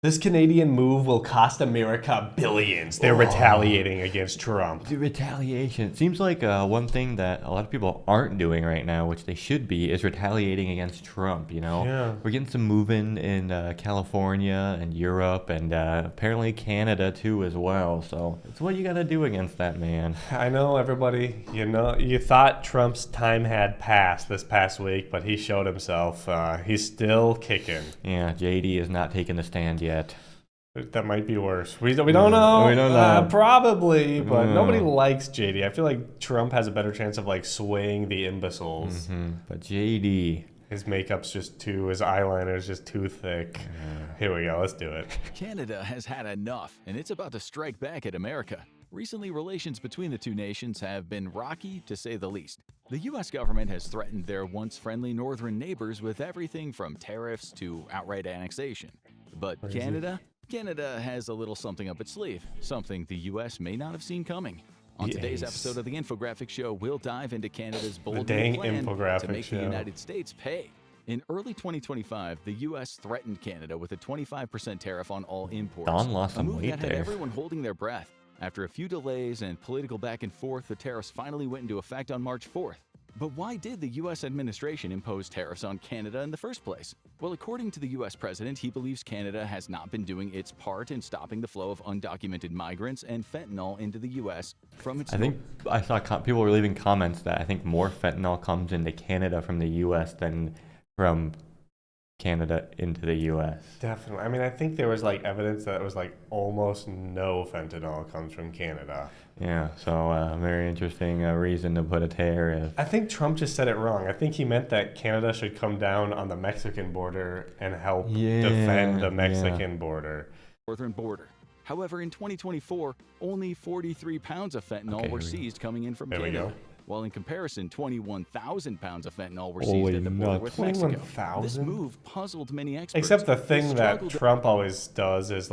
This Canadian move will cost America billions. They're retaliating against Trump. The retaliation. It seems like one thing that a lot of people aren't doing right now, which they should be, is retaliating against Trump, Yeah. We're getting some movement in California and Europe and apparently Canada too as well. So it's what you got to do against that man. I know, everybody. You thought Trump's time had passed this past week, but he showed himself. He's still kicking. Yeah, JD is not taking the stand yet. That might be worse. We don't know. We don't know. Probably, but nobody likes JD. I feel like Trump has a better chance of swaying the imbeciles. But JD. His makeup's just his eyeliner's just too thick. Here we go. Let's do it. Canada has had enough, and it's about to strike back at America. Recently, relations between the two nations have been rocky, to say the least. The U.S. government has threatened their once friendly northern neighbors with everything from tariffs to outright annexation. But Canada has a little something up its sleeve, something the U.S. may not have seen coming. On today's episode of the Infographic Show, we'll dive into Canada's bold new plan to make the United States pay. In early 2025, the U.S. threatened Canada with a 25% tariff on all imports. Don lost some a move weight that had there. everyone holding their breath. After a few delays and political back and forth, the tariffs finally went into effect on March 4th. But why did the U.S. administration impose tariffs on Canada in the first place? Well, according to the U.S. president, he believes Canada has not been doing its part in stopping the flow of undocumented migrants and fentanyl into the U.S. from its... I think I saw people were leaving comments that I think more fentanyl comes into Canada from the U.S. than from Canada into the U.S. Definitely. I mean, I think there was evidence that it was almost no fentanyl comes from Canada. Yeah, so very interesting reason to put a tariff. I think Trump just said it wrong. I think he meant that Canada should come down on the Mexican border and help defend the Mexican border. Northern border. However, in 2024, only 43 pounds of fentanyl were seized coming in from There we Canada. go. While in comparison, 21,000 pounds of fentanyl were seized at the border with Mexico. 21,000? This move puzzled many experts. Except the thing that Trump always does is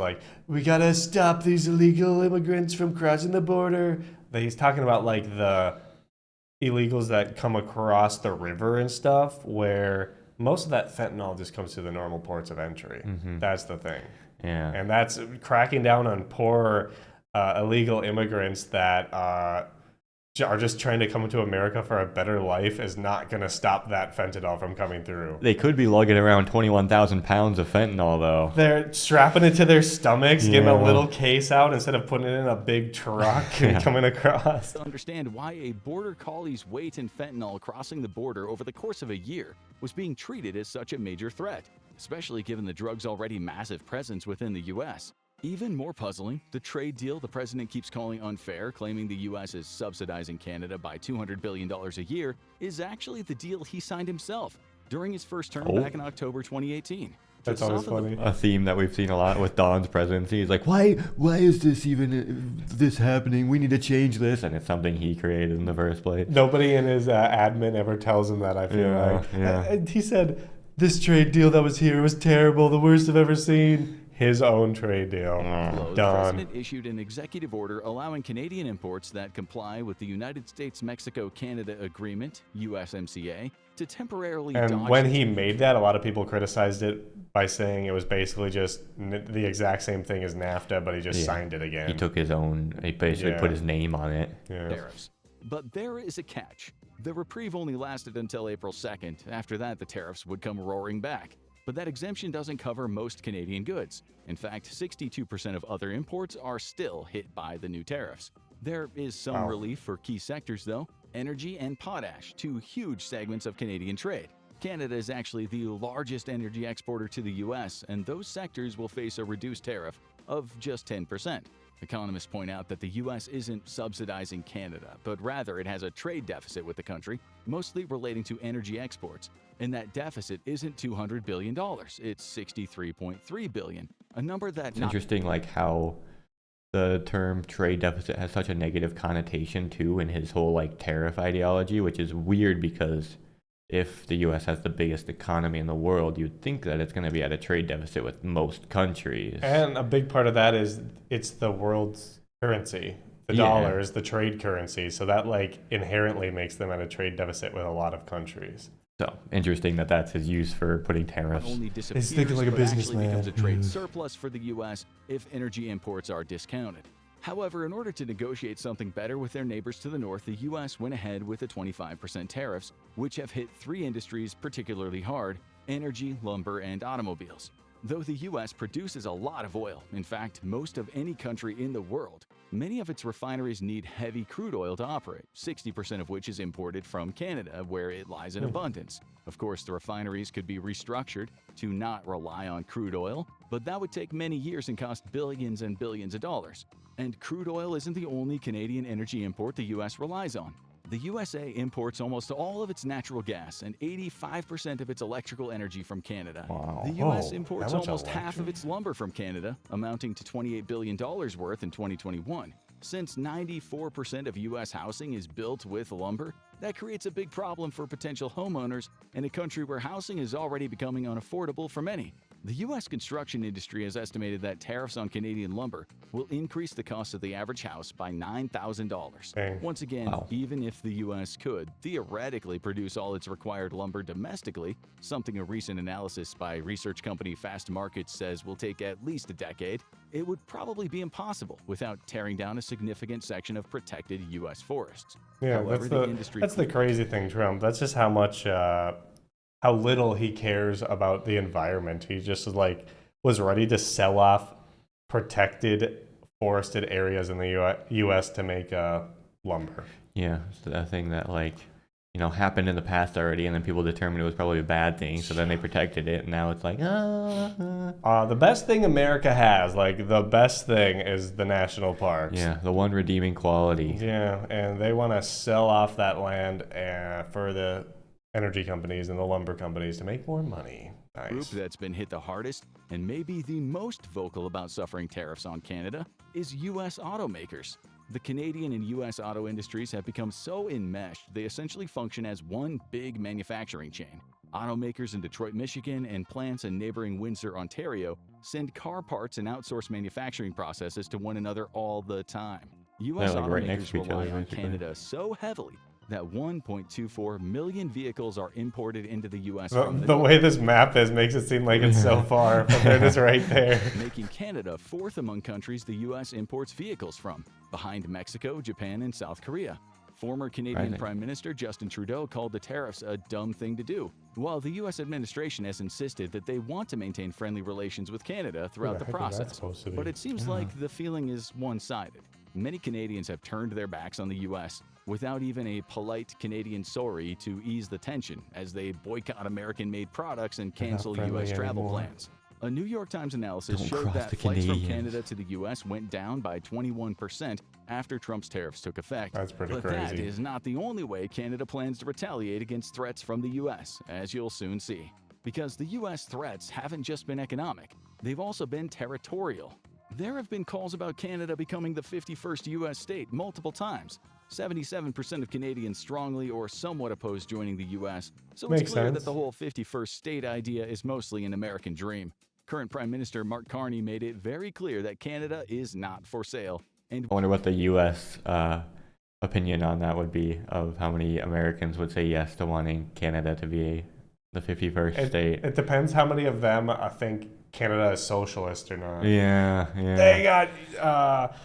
we gotta stop these illegal immigrants from crossing the border. He's talking about the illegals that come across the river and stuff, where most of that fentanyl just comes through the normal ports of entry. That's the thing. Yeah. And that's cracking down on poor illegal immigrants that are just trying to come to America for a better life is not going to stop that fentanyl from coming through. They could be lugging around 21,000 pounds of fentanyl, though. They're strapping it to their stomachs, getting a little case out instead of putting it in a big truck and coming across. To understand why a border collie's weight in fentanyl crossing the border over the course of a year was being treated as such a major threat, especially given the drug's already massive presence within the U.S. Even more puzzling, the trade deal the president keeps calling unfair, claiming the U.S. is subsidizing Canada by $200 billion a year, is actually the deal he signed himself during his first term back in October 2018. That's always funny. A theme that we've seen a lot with Don's presidency. He's like, why is this even this happening? We need to change this. And it's something he created in the first place. Nobody in his admin ever tells him that, I feel like. Yeah. He said, this trade deal that was here was terrible, the worst I've ever seen. His own trade deal. The president issued an executive order allowing Canadian imports that comply with the United States-Mexico-Canada Agreement, USMCA, to temporarily And when he made that, a lot of people criticized it by saying it was basically just the exact same thing as NAFTA, but he just signed it again. He took his own, he basically put his name on it. tariffs. But there is a catch. The reprieve only lasted until April 2nd. After that, the tariffs would come roaring back. But that exemption doesn't cover most Canadian goods. In fact, 62% of other imports are still hit by the new tariffs. There is some relief for key sectors, though. Energy and potash, two huge segments of Canadian trade. Canada is actually the largest energy exporter to the U.S., and those sectors will face a reduced tariff of just 10%. Economists point out that the U.S. isn't subsidizing Canada, but rather it has a trade deficit with the country, mostly relating to energy exports. And that deficit isn't $200 billion, it's $63.3 billion, a number that... It's interesting how the term trade deficit has such a negative connotation too in his whole tariff ideology, which is weird because if the U.S. has the biggest economy in the world, you'd think that it's going to be at a trade deficit with most countries. And a big part of that is it's the world's currency. The dollar is the trade currency, so that inherently makes them at a trade deficit with a lot of countries. So interesting that that's his use for putting tariffs. Not only disappears, thinking like a but actually businessman. becomes a trade surplus for the U.S. if energy imports are discounted. However, in order to negotiate something better with their neighbors to the north, the U.S. went ahead with the 25% tariffs, which have hit 3 industries particularly hard: energy, lumber, and automobiles. Though the U.S. produces a lot of oil, in fact, most of any country in the world, many of its refineries need heavy crude oil to operate, 60% of which is imported from Canada, where it lies in abundance. Of course, the refineries could be restructured to not rely on crude oil, but that would take many years and cost billions and billions of dollars. And crude oil isn't the only Canadian energy import the U.S. relies on. The USA imports almost all of its natural gas and 85% of its electrical energy from Canada. Wow. The U.S. Oh, imports that much almost half of electric? its lumber from Canada, amounting to $28 billion worth in 2021. Since 94% of U.S. housing is built with lumber, that creates a big problem for potential homeowners in a country where housing is already becoming unaffordable for many. The U.S. construction industry has estimated that tariffs on Canadian lumber will increase the cost of the average house by $9,000. Dang. Once again, Wow. even if the U.S. could theoretically produce all its required lumber domestically, something a recent analysis by research company Fast Markets says will take at least a decade, it would probably be impossible without tearing down a significant section of protected U.S. forests. Yeah, However, that's the crazy thing, Trump. That's just how much, how little he cares about the environment. He just was ready to sell off protected forested areas in the U.S. to make lumber. Yeah, it's the thing that happened in the past already, and then people determined it was probably a bad thing, so then they protected it, and now it's like, The best thing America has, the best thing is the national parks. yeah, the one redeeming quality. Yeah, and they want to sell off that land for the energy companies and the lumber companies to make more money. Group Nice. that's been hit the hardest and maybe the most vocal about suffering tariffs on Canada is U.S. automakers. The Canadian and U.S. auto industries have become so enmeshed they essentially function as one big manufacturing chain. Automakers in Detroit, Michigan, and plants in neighboring Windsor, Ontario, send car parts and outsource manufacturing processes to one another all the time. U.S. They're, right next automakers to each rely other, on basically. Canada so heavily that 1.24 million vehicles are imported into the U.S. The, from the way this map is makes it seem like it's so far, but they're just right there. making Canada fourth among countries the U.S. imports vehicles from, behind Mexico, Japan, and South Korea. Former Canadian Right. Prime Minister Justin Trudeau called the tariffs a dumb thing to do, while the U.S. administration has insisted that they want to maintain friendly relations with Canada throughout the Who the heck is that process. supposed to be? But it seems like the feeling is one-sided. Many Canadians have turned their backs on the U.S. without even a polite Canadian sorry to ease the tension as they boycott American-made products and They're not cancel friendly U.S. travel anymore. plans. A New York Times analysis Don't showed cross that the flights from Canadians. Canada to the U.S. went down by 21% after Trump's tariffs took effect. That's pretty But that crazy. is not the only way Canada plans to retaliate against threats from the U.S., as you'll soon see. Because the U.S. threats haven't just been economic, they've also been territorial. There have been calls about Canada becoming the 51st U.S. state multiple times. 77% of Canadians strongly or somewhat oppose joining the U.S., so Makes it's clear sense. that the whole 51st state idea is mostly an American dream. Current Prime Minister Mark Carney made it very clear that Canada is not for sale, and I wonder what the U.S. Opinion on that would be, of how many Americans would say yes to wanting Canada to be the 51st state. It depends how many of them think Canada is socialist or not. Yeah, yeah. They got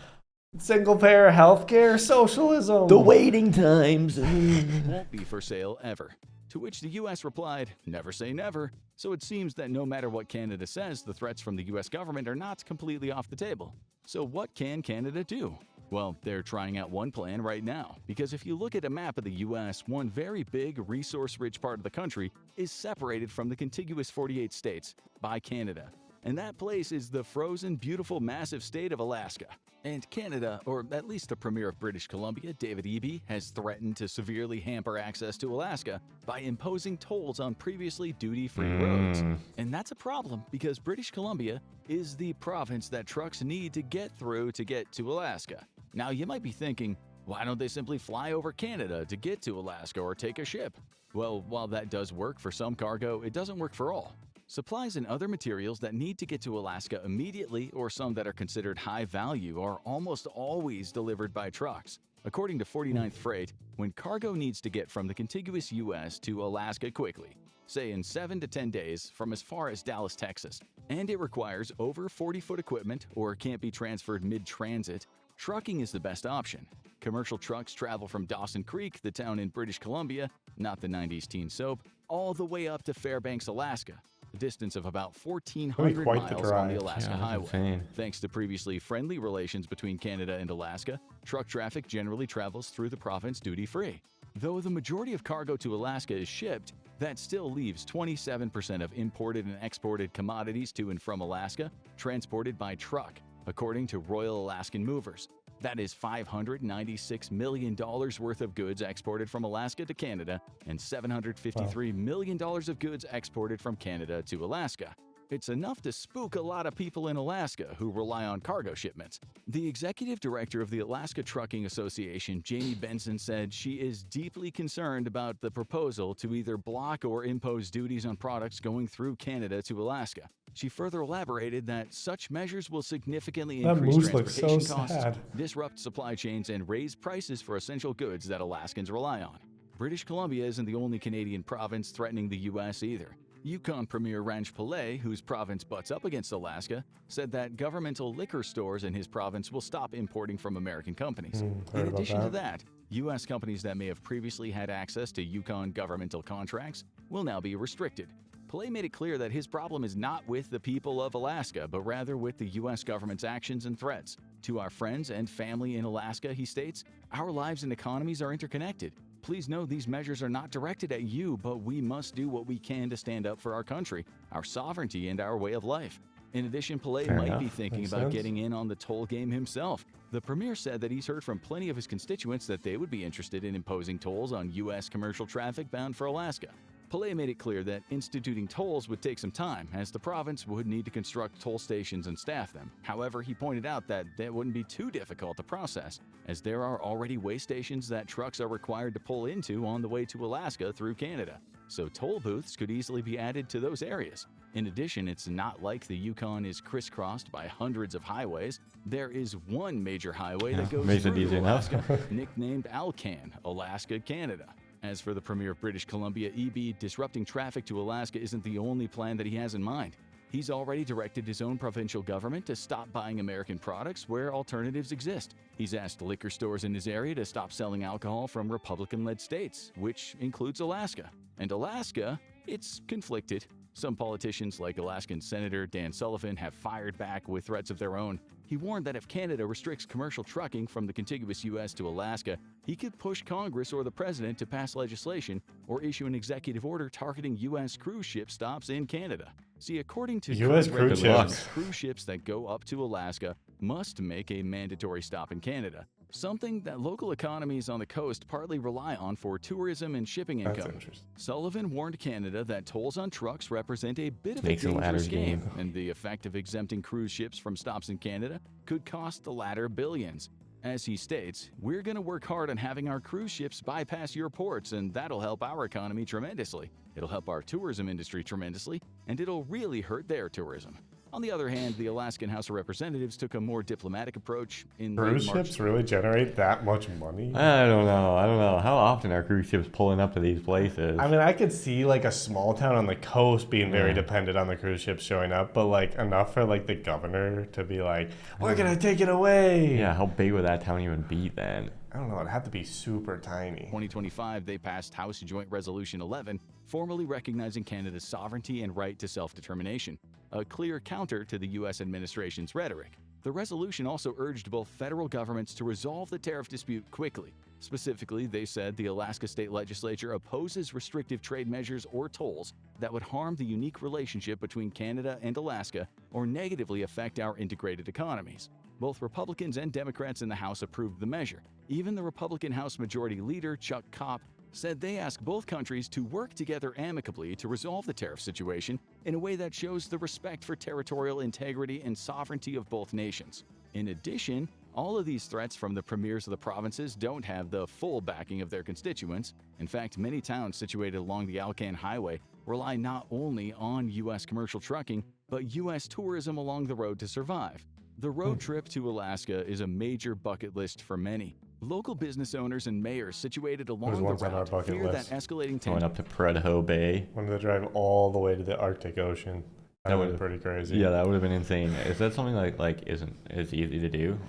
single payer healthcare socialism. waiting times. won't be for sale ever. To which the U.S. replied, never say never. So it seems that no matter what Canada says, the threats from the U.S. government are not completely off the table. So what can Canada do? Well, they're trying out one plan right now, because if you look at a map of the U.S., one very big, resource-rich part of the country is separated from the contiguous 48 states by Canada. And that place is the frozen, beautiful, massive state of Alaska. And Canada, or at least the Premier of British Columbia, David Eby, has threatened to severely hamper access to Alaska by imposing tolls on previously duty-free roads. And that's a problem because British Columbia is the province that trucks need to get through to get to Alaska. Now, you might be thinking, why don't they simply fly over Canada to get to Alaska or take a ship? Well, while that does work for some cargo, it doesn't work for all. Supplies and other materials that need to get to Alaska immediately, or some that are considered high value, are almost always delivered by trucks. According to 49th Freight, when cargo needs to get from the contiguous U.S. to Alaska quickly, say in 7 to 10 days from as far as Dallas, Texas, and it requires over 40-foot equipment or can't be transferred mid-transit, trucking is the best option. Commercial trucks travel from Dawson Creek, the town in British Columbia, not the 90s teen soap, all the way up to Fairbanks, Alaska, a distance of about 1,400 quite the miles on the drive. Alaska Yeah, that's Highway. insane. Thanks to previously friendly relations between Canada and Alaska, truck traffic generally travels through the province duty-free. Though the majority of cargo to Alaska is shipped, that still leaves 27% of imported and exported commodities to and from Alaska transported by truck, according to Royal Alaskan Movers. That is $596 million worth of goods exported from Alaska to Canada and $753 million of goods exported from Canada to Alaska. It's enough to spook a lot of people in Alaska who rely on cargo shipments. The executive director of the Alaska Trucking Association, Jamie Benson, said she is deeply concerned about the proposal to either block or impose duties on products going through Canada to Alaska. She further elaborated that such measures will significantly That increase moose looks transportation so costs, sad. disrupt supply chains, and raise prices for essential goods that Alaskans rely on. British Columbia isn't the only Canadian province threatening the U.S. either. Yukon Premier Ranch Pillay, whose province butts up against Alaska, said that governmental liquor stores in his province will stop importing from American companies. In heard about addition to that. that, U.S. companies that may have previously had access to Yukon governmental contracts will now be restricted. Pillay made it clear that his problem is not with the people of Alaska, but rather with the U.S. government's actions and threats. To our friends and family in Alaska, he states, our lives and economies are interconnected. Please know these measures are not directed at you, but we must do what we can to stand up for our country, our sovereignty, and our way of life. In addition, Pillay Fair might enough. be thinking Makes about sense. getting in on the toll game himself. The premier said that he's heard from plenty of his constituents that they would be interested in imposing tolls on U.S. commercial traffic bound for Alaska. Pillay made it clear that instituting tolls would take some time, as the province would need to construct toll stations and staff them. However, he pointed out that that wouldn't be too difficult to process, as there are already way stations that trucks are required to pull into on the way to Alaska through Canada. So toll booths could easily be added to those areas. In addition, it's not like the Yukon is crisscrossed by hundreds of highways. There is one major highway that goes makes it through easy enough. Alaska, nicknamed Alcan, Alaska, Canada. As for the Premier of British Columbia, EB, disrupting traffic to Alaska isn't the only plan that he has in mind. He's already directed his own provincial government to stop buying American products where alternatives exist. He's asked liquor stores in his area to stop selling alcohol from Republican-led states, which includes Alaska. And Alaska, it's conflicted. Some politicians, like Alaskan Senator Dan Sullivan, have fired back with threats of their own. He warned that if Canada restricts commercial trucking from the contiguous U.S. to Alaska, he could push Congress or the president to pass legislation or issue an executive order targeting U.S. cruise ship stops in Canada. See, according to U.S. current cruise regulations, ships. cruise ships that go up to Alaska must make a mandatory stop in Canada, something that local economies on the coast partly rely on for tourism and shipping That's income. interesting. Sullivan warned Canada that tolls on trucks represent a bit of a Snakes and dangerous ladders game, game. and the effect of exempting cruise ships from stops in Canada could cost the latter billions. As he states, we're going to work hard on having our cruise ships bypass your ports, and that'll help our economy tremendously. It'll help our tourism industry tremendously, and it'll really hurt their tourism. On the other hand, the Alaskan House of Representatives took a more diplomatic approach in late Cruise March. ships really generate that much money? I don't know. How often are cruise ships pulling up to these places? I mean, I could see like a small town on the coast being very Yeah. dependent on the cruise ships showing up, but like enough for like the governor to be like, we're gonna take it away. Yeah, how big would that town even be then? I don't know. It'd have to be super tiny. 2025, they passed House Joint Resolution 11, formally recognizing Canada's sovereignty and right to self-determination, a clear counter to the U.S. administration's rhetoric. The resolution also urged both federal governments to resolve the tariff dispute quickly. Specifically, they said the Alaska State Legislature opposes restrictive trade measures or tolls that would harm the unique relationship between Canada and Alaska or negatively affect our integrated economies. Both Republicans and Democrats in the House approved the measure. Even the Republican House Majority Leader, Chuck Kopp, said they ask both countries to work together amicably to resolve the tariff situation in a way that shows the respect for territorial integrity and sovereignty of both nations. In addition, all of these threats from the premiers of the provinces don't have the full backing of their constituents. In fact, many towns situated along the Alcan Highway rely not only on U.S. commercial trucking, but U.S. tourism along the road to survive. The road trip to Alaska is a major bucket list for many. Local business owners and mayors situated There's along the ones on our route bucket fear that list. escalating Going tensions up to Prudhoe Bay. Wanted to drive all the way to the Arctic Ocean. That would be pretty crazy. Yeah, that would have been insane. Is that something like isn't as easy to do?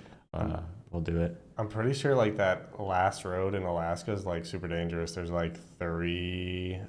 We'll do it. I'm pretty sure like that last road in Alaska is like super dangerous. There's like 3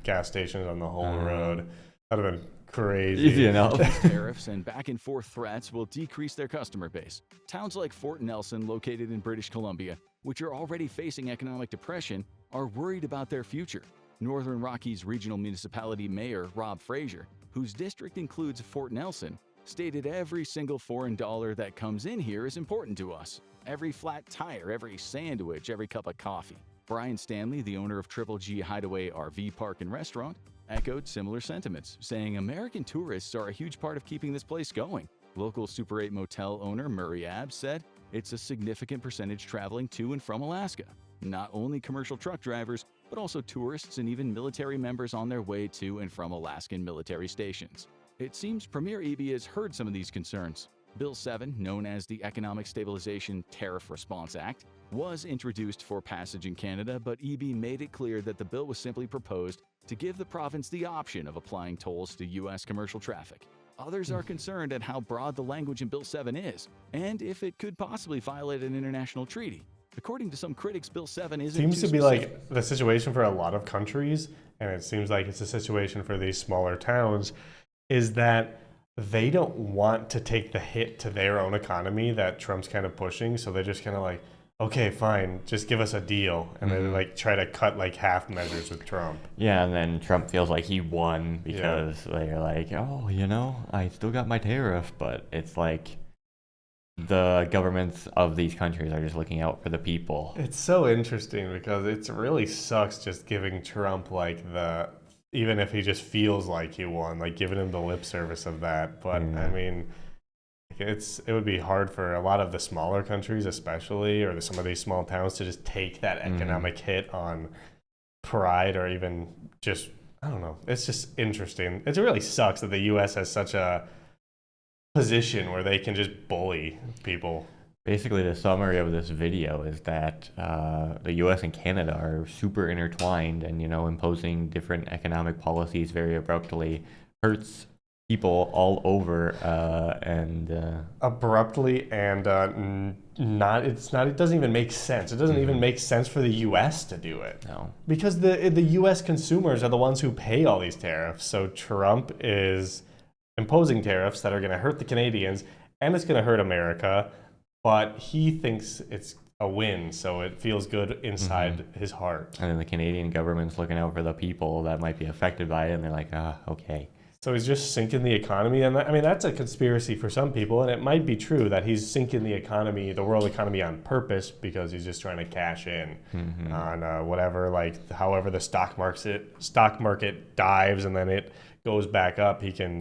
gas stations on the whole road. That'd have been crazy. Easy enough. tariffs and back-and-forth threats will decrease their customer base. Towns like Fort Nelson, located in British Columbia, which are already facing economic depression, are worried about their future. Northern Rockies Regional Municipality Mayor Rob Fraser, whose district includes Fort Nelson, stated every single foreign dollar that comes in here is important to us. Every flat tire, every sandwich, every cup of coffee. Brian Stanley, the owner of Triple G Hideaway RV Park and Restaurant, echoed similar sentiments, saying American tourists are a huge part of keeping this place going. Local Super 8 motel owner Murray Abbs said it's a significant percentage traveling to and from Alaska. Not only commercial truck drivers, but also tourists and even military members on their way to and from Alaskan military stations. It seems Premier Eby has heard some of these concerns. Bill 7, known as the Economic Stabilization Tariff Response Act, was introduced for passage in Canada, but Eby made it clear that the bill was simply proposed to give the province the option of applying tolls to U.S. commercial traffic. Others are concerned at how broad the language in Bill 7 is, and if it could possibly violate an international treaty. According to some critics, Bill 7 isn't Seems too to be specific. like the situation for a lot of countries, and it seems like it's a situation for these smaller towns, is that they don't want to take the hit to their own economy that Trump's kind of pushing, so they're just kind of like, okay, fine, just give us a deal, and then like try to cut like half measures with Trump. Yeah, and then Trump feels like he won because they're like, oh, I still got my tariff, but it's like the governments of these countries are just looking out for the people. It's so interesting because it really sucks just giving Trump like even if he just feels like he won, like giving him the lip service of that. But I mean, it would be hard for a lot of the smaller countries, especially, or some of these small towns, to just take that economic hit on pride, or even just, I don't know. It's just interesting. It really sucks that the U.S. has such a position where they can just bully people. Basically, the summary of this video is that the U.S. and Canada are super intertwined, and imposing different economic policies very abruptly hurts people all over, abruptly, and it doesn't even make sense. It doesn't even make sense for the U.S. to do it. No, because the U.S. consumers are the ones who pay all these tariffs. So Trump is imposing tariffs that are going to hurt the Canadians, and it's going to hurt America. But he thinks it's a win, so it feels good inside his heart. and then the Canadian government's looking out for the people that might be affected by it, and they're like, okay. So he's just sinking the economy, and I mean that's a conspiracy for some people, and it might be true that he's sinking the economy, the world economy, on purpose because he's just trying to cash in on whatever, like however the stock market dives, and then it goes back up. He can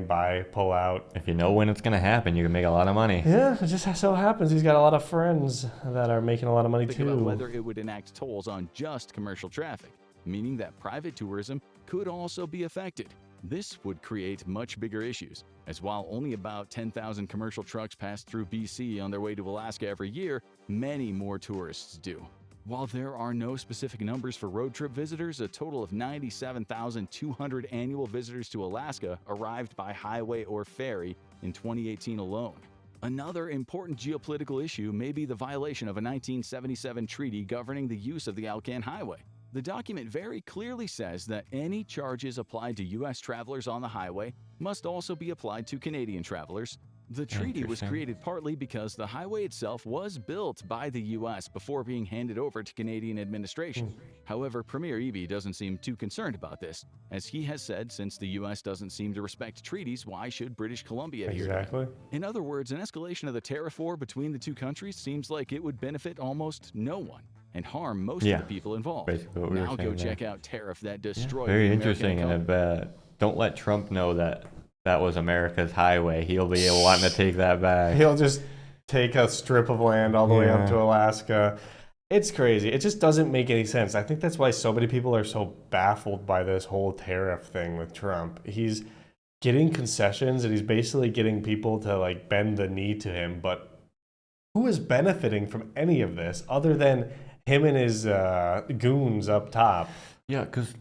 buy, pull out. If you know when it's going to happen, you can make a lot of money. Yeah, it just so happens he's got a lot of friends that are making a lot of money Think too. about whether it would enact tolls on just commercial traffic, meaning that private tourism could also be affected. This would create much bigger issues, as while only about 10,000 commercial trucks pass through BC on their way to Alaska every year, many more tourists do. While there are no specific numbers for road trip visitors, a total of 97,200 annual visitors to Alaska arrived by highway or ferry in 2018 alone. Another important geopolitical issue may be the violation of a 1977 treaty governing the use of the Alcan Highway. The document very clearly says that any charges applied to U.S. travelers on the highway must also be applied to Canadian travelers. The treaty was Interesting. created partly because the highway itself was built by the U.S. before being handed over to Canadian administration. However, Premier Eby doesn't seem too concerned about this. As he has said, since the U.S. doesn't seem to respect treaties, why should British Columbia adhere to them? Exactly. In other words, an escalation of the tariff war between the two countries seems like it would benefit almost no one and harm most of the people involved. Basically what we were Now go saying there. check out Tariff That Destroyed Very the American interesting, and I Economy. bet don't let Trump know that was America's highway. He'll be wanting to take that back. He'll just take a strip of land all the way up Yeah. to Alaska. It's crazy. It just doesn't make any sense. I think that's why so many people are so baffled by this whole tariff thing with Trump. He's getting concessions, and he's basically getting people to like bend the knee to him, but who is benefiting from any of this other than him and his goons up top? Yeah, because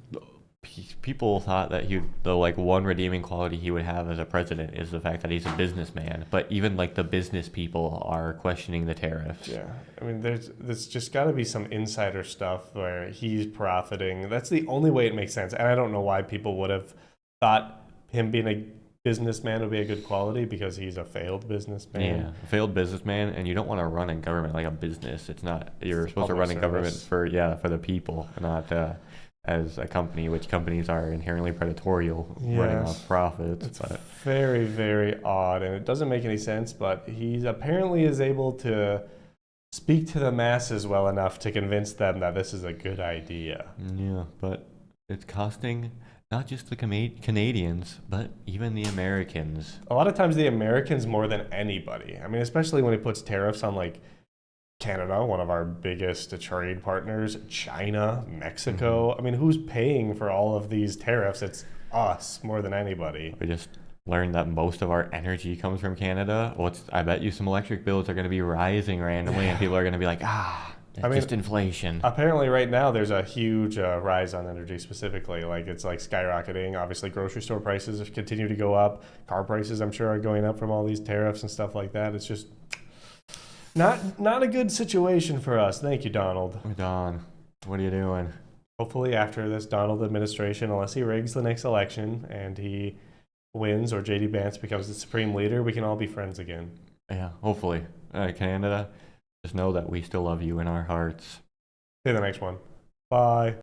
people thought that the like one redeeming quality he would have as a president is the fact that he's a businessman. But even like the business people are questioning the tariffs. Yeah, I mean, there's just got to be some insider stuff where he's profiting. That's the only way it makes sense. And I don't know why people would have thought him being a businessman would be a good quality, because he's a failed businessman. Yeah, a failed businessman, and you don't want to run in government like a business. It's not. You're supposed to run in government for the people, not as a company, which companies are inherently predatory, running off profits. It's very, very odd, and it doesn't make any sense, but he apparently is able to speak to the masses well enough to convince them that this is a good idea. Yeah, but it's costing not just the Canadians, but even the Americans. A lot of times the Americans more than anybody. I mean, especially when he puts tariffs on like Canada, one of our biggest trade partners, China, Mexico. I mean, who's paying for all of these tariffs? It's us more than anybody. We just learned that most of our energy comes from Canada. I bet you some electric bills are going to be rising randomly, and people are going to be like, it's just inflation. Apparently right now there's a huge rise on energy specifically. Like, it's like skyrocketing. Obviously grocery store prices continue to go up. Car prices, I'm sure, are going up from all these tariffs and stuff like that. It's just not a good situation for us. Thank you, Donald. Don, what are you doing? Hopefully after this Donald administration, unless he rigs the next election and he wins or JD Vance becomes the supreme leader, we can all be friends again. Yeah, hopefully. Canada, just know that we still love you in our hearts. See you in the next one. Bye.